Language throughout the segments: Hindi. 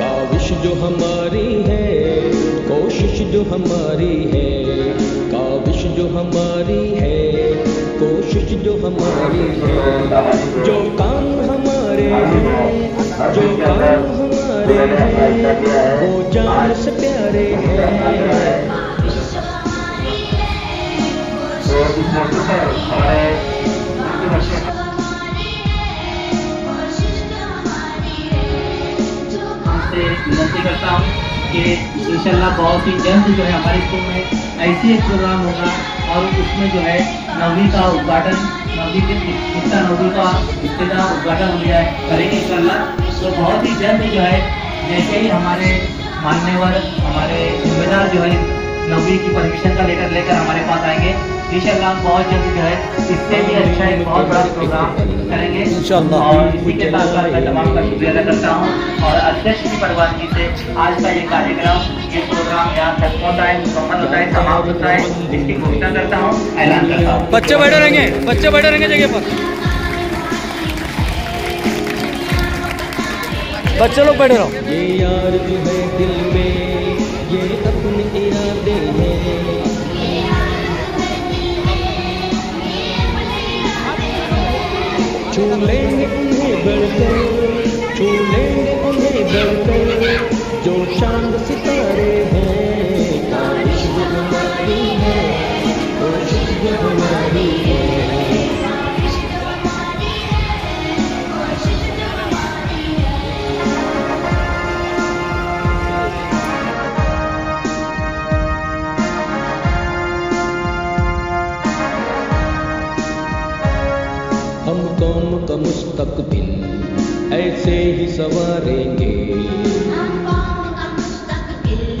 काविश जो हमारी है, कोशिश जो हमारी है, काविश जो हमारी है, कोशिश जो हमारी है, जो काम हमारे हैं, जो काम हमारे हैं, वो जान से प्यारे हैं। विनती करता हूँ कि इंशाल्लाह बहुत ही जल्द जो है हमारे स्कूल में ऐसे एक प्रोग्राम होगा और उसमें जो है 9वीं का उद्घाटन, 9वीं का उद्घाटन हो गया है करेंगे इंशाल्लाह। तो बहुत ही जल्द जो है जैसे ही हमारे मान्यवर, हमारे जिम्मेदार जो है 9वीं की परमिशन का लेटर लेकर हमारे पास आएंगे इंशाल्लाह। हम बहुत जल्द जो है इससे भी अच्छा एक बहुत बड़ा प्रोग्राम करेंगे इंशाल्लाह। और इसी के साथ साथ मैं तमाम का शुक्रिया अदा करता हूँ और अध्यक्ष की परवानगी से आज का ये कार्यक्रम, ये प्रोग्राम यहाँ तक होता है, मुकम्मल होता है, समाप्त होता है, इसकी घोषणा करता हूँ, ऐलान करता हूँ। बच्चे बैठे रहेंगे जगह पर, बच्चे लोग बैठे रहो। ये यार जो है दिल में, ये अपने इरादे हैं, छू लेंगे उन्हें बढ़कर, छू लेंगे उन्हें बढ़कर, जो चांद सितारे हैं। काविश जो हमारी है, कोशिश जो हमारी है। हम कौम का मुस्तकबिल ऐसे ही संवारेंगे, हम कौम का मुस्तकबिल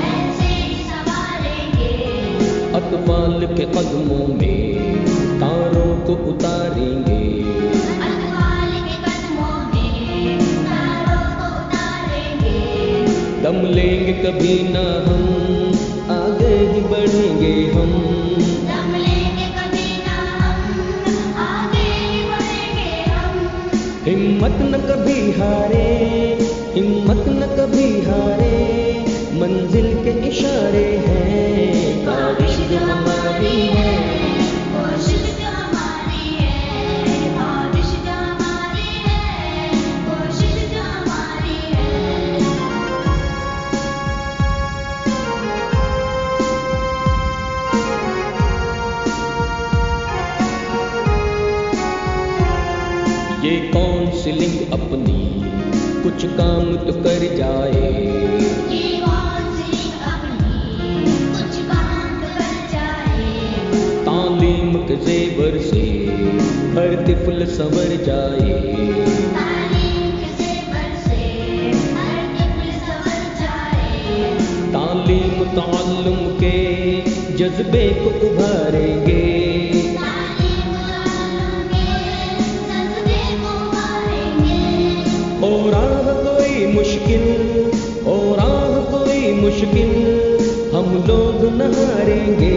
ऐसे ही संवारेंगे, अतफाल के कदमों में तारों को उतारेंगे, अतफाल के कदमों में तारों को उतारेंगे, दम लेंगे कभी ना हम, आगे ही बढ़ेंगे हम, दम लेंगे कभी ना हम, आगे ही बढ़ेंगे हम, हिम्मत न कभी हारे, हिम्मत न कभी हारे, मंजिल के इशारे हैं। काविश जो हमारी है, कोशिश जो हमारी है, काविश जो हमारी है, कोशिश जो हमारी है। ये काउंसलिंग अपनी कुछ काम तो कर जाए, ये काउंसलिंग अपनी कुछ काम तो कर जाए, तालीम के जेवर से हर तिफल संवर जाए, तालीम के ज़ेवर से हर तिफल संवर जाए, तालीम ताल्लुम के जज्बे को उभारेंगे, तालीम ताल्लुम के जज्बे को उभारेंगे, हो राह कोई मुश्किल, हो राह कोई मुश्किल, हम लोग न हारेंगे।